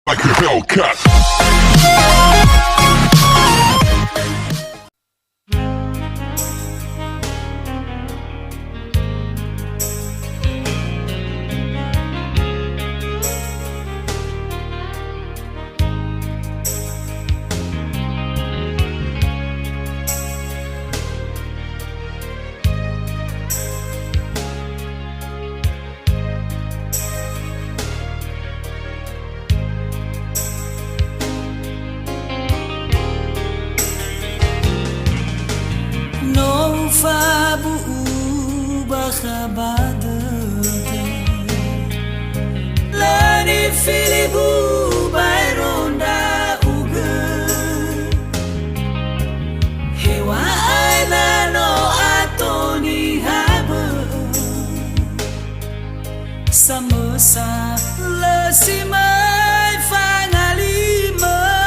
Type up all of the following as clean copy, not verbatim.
like a Hellcat. Fabu bakhabada Lani filibu bayronda uga Hewa aina no atoni haba Samosa lesimai fangalima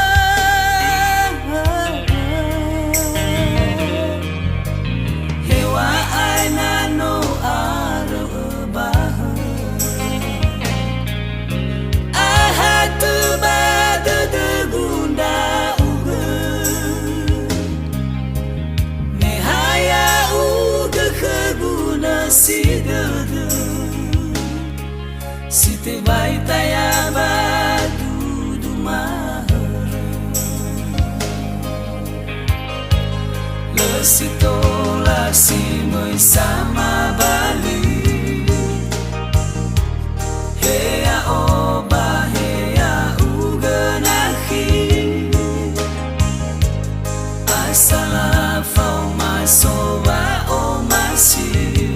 Site vai tayaba dudu mahar Lesito lasi moy sama bali Hea oba hea uganahi Asala fau masoba o masih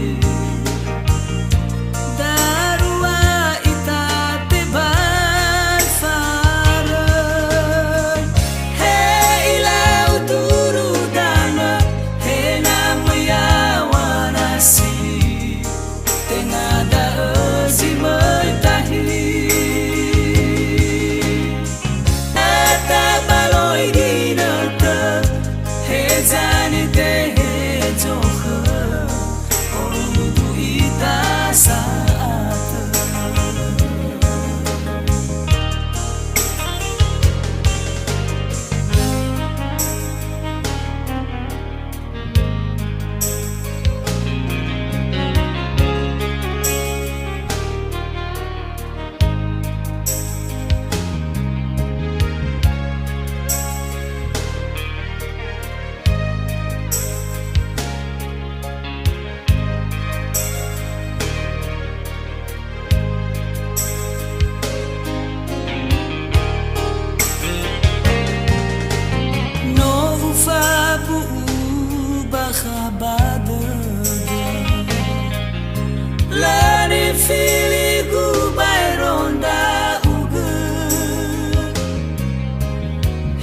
Lani filigu bayronda uga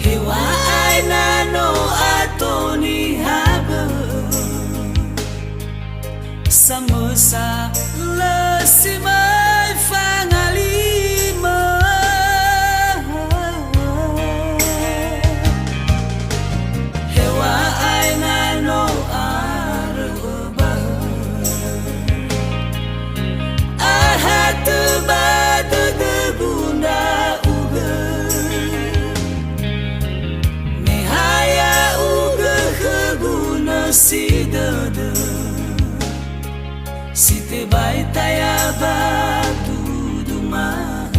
Hewa aina no atoni haba Samosa lesimai fangalima Hewa aina no Tebada degunda uga Nehaya uga keguna si dada Site bai tayaba dudu mahar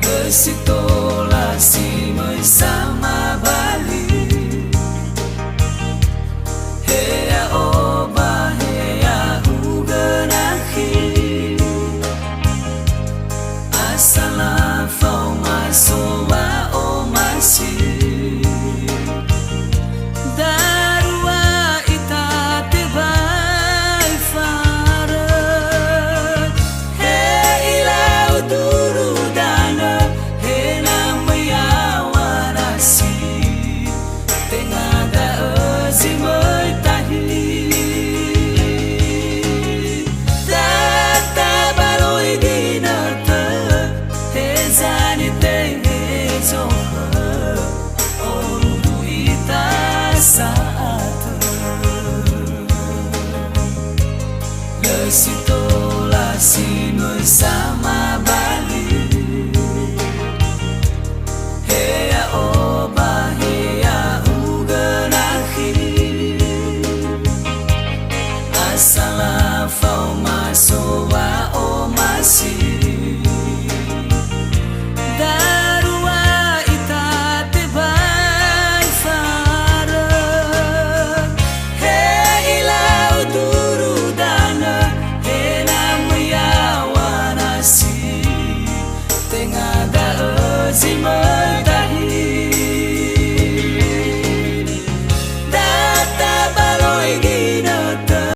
Besitola si sama bali Hea oba Asala fau masoba o masih Darua ita tebai farat He ilau turu dana He namaya waras asa